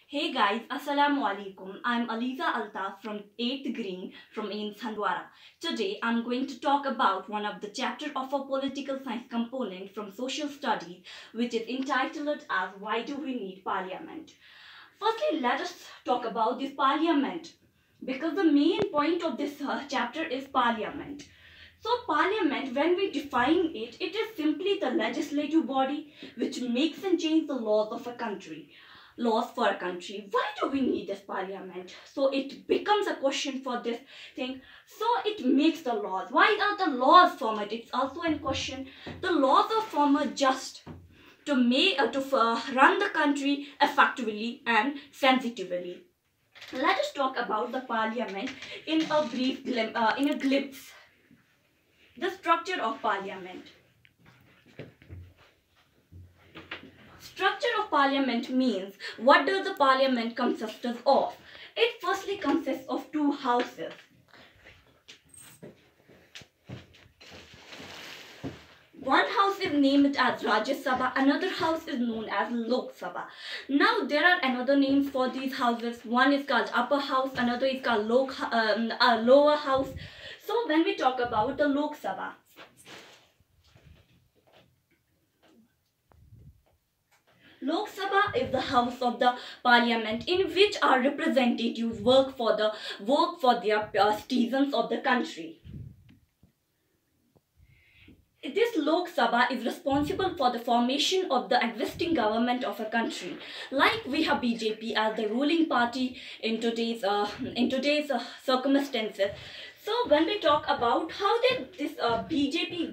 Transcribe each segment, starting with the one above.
Hey guys, Assalamu alaikum. I'm Aleeza Altaf from 8th Green from AIIMS-HANDWARA. Today I'm going to talk about one of the chapter of a political science component from social studies, which is entitled as Why Do We Need Parliament? Firstly, let us talk about this parliament because the main point of this chapter is parliament. So parliament, when we define it, it is simply the legislative body which makes and changes the laws of a country. Laws for a country. Why do we need this parliament? So it becomes a question for this thing. So it makes the laws. Why are the laws formed? It's also a question. The laws are formed just to run the country effectively and sensitively. Let us talk about the parliament in a glimpse. The structure of parliament. Structure of parliament means what does the parliament consist of? It firstly consists of two houses. One house is named as Rajya Sabha, another house is known as Lok Sabha. Now there are another names for these houses. One is called upper house, another is called lower house. So when we talk about the Lok Sabha, Lok Sabha is the house of the parliament in which our representatives work for their citizens of the country. This Lok Sabha is responsible for the formation of the existing government of a country. Like we have BJP as the ruling party in today's circumstances. So when we talk about how did this BJP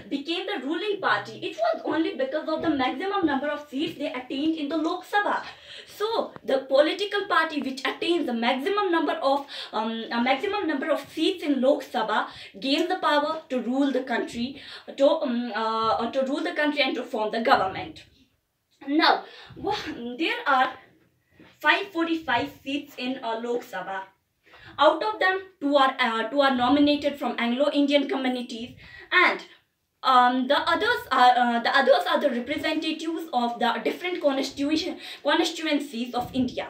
became the ruling party, it was only because of the maximum number of seats they attained in the Lok Sabha. So the political party which attains the maximum number of seats in Lok Sabha gains the power to rule the country, and to form the government. Now there are 545 seats in Lok Sabha. Out of them, two are nominated from Anglo-Indian communities, and the others are the representatives of the different constituencies of India.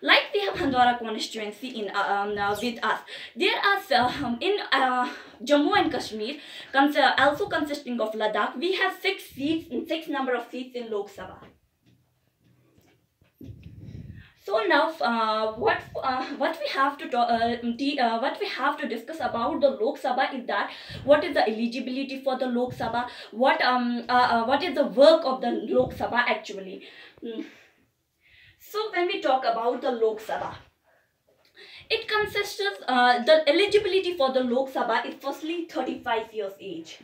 Like we have Handwara constituency with us. There are in Jammu and Kashmir, also consisting of Ladakh, we have six number of seats in Lok Sabha. So now, what we have to discuss about the Lok Sabha is that what is the eligibility for the Lok Sabha? What is the work of the Lok Sabha actually? So when we talk about the Lok Sabha, it consists of the eligibility for the Lok Sabha is firstly 35 years age.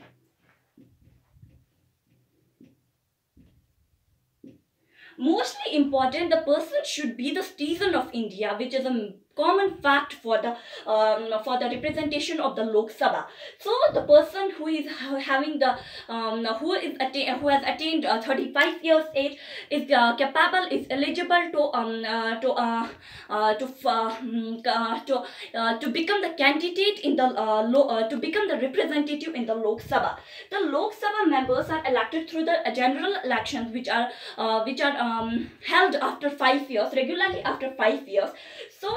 Mostly important, the person should be the citizen of India, which is a common fact for the representation of the Lok Sabha. So the person who is having the who has attained 35 years age is capable, is eligible to become the candidate in the to become the representative in the Lok Sabha. The Lok Sabha members are elected through the general elections, which are held after 5 years, regularly after 5 years. So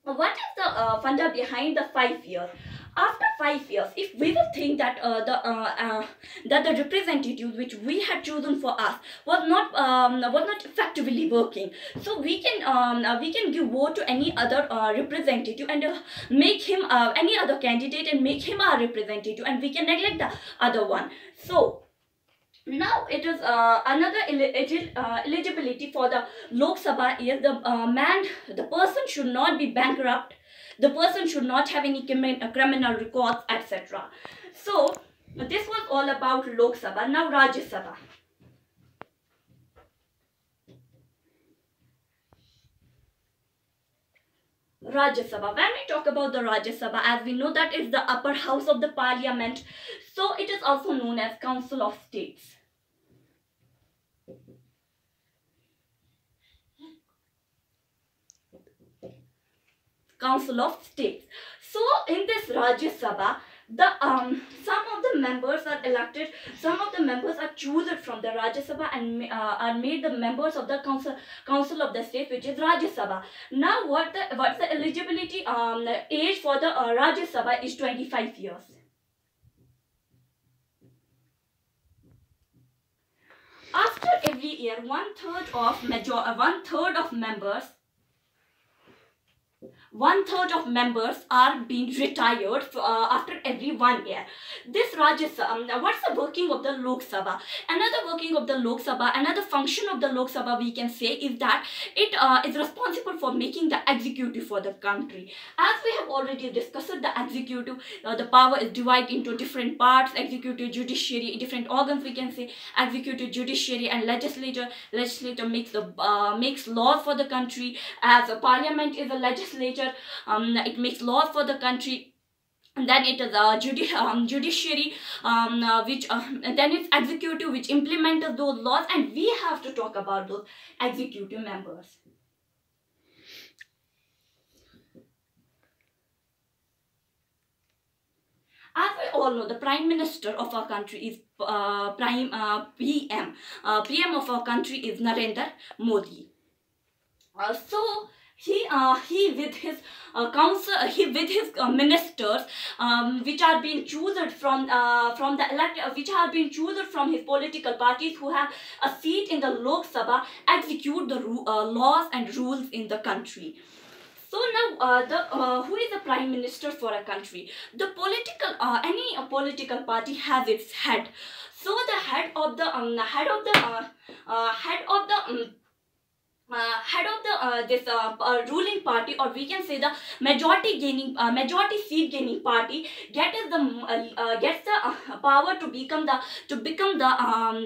what is the funda behind the 5 years? After 5 years, if we will think that that the representatives which we had chosen for us was not effectively working, so we can give vote to any other representative and make him any other candidate and make him our representative, and we can neglect the other one. So now it is another eligibility for the Lok Sabha is the person should not be bankrupt, the person should not have any criminal records, etc. So this was all about Lok Sabha. Now Rajya Sabha. Rajya Sabha. When we talk about the Rajya Sabha, as we know that is the upper house of the parliament, so it is also known as Council of States. Council of States. So in this Rajya Sabha, The some of the members are elected, some of the members are chosen from the Rajya Sabha and are made the members of the council of the state, which is Rajya Sabha. Now what's the eligibility age for the Rajya Sabha is 25 years. After every year, one third are being retired after every 1 year. This Rajya Sabha, what's the working of the Lok Sabha? Another function of the Lok Sabha we can say is that it is responsible for making the executive for the country. As we have already discussed, the executive, the power is divided into different parts: executive, judiciary, different organs we can say, executive, judiciary, and legislature. Legislature makes laws for the country, as a parliament is a legislature. It makes laws for the country. And then it is judiciary, and then it's executive, which implements those laws, and we have to talk about those executive members. As we all know, the Prime Minister of our country is PM. PM of our country is Narendra Modi. So he with his ministers, which are being chosen from the elected, which have been chosen from his political parties, who have a seat in the Lok Sabha, execute the laws and rules in the country. So now, who is the Prime Minister for a country? The any political party has its head. So the head of the ruling party, or we can say the majority seat gaining party, gets the power to become the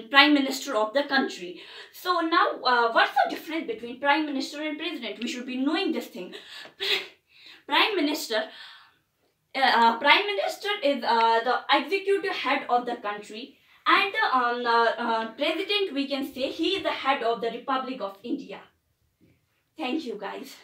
Prime Minister of the country. So now, what's the difference between Prime Minister and President? We should be knowing this thing. Prime Minister is the executive head of the country, and the President, we can say, he is the head of the Republic of India. Thank you, guys.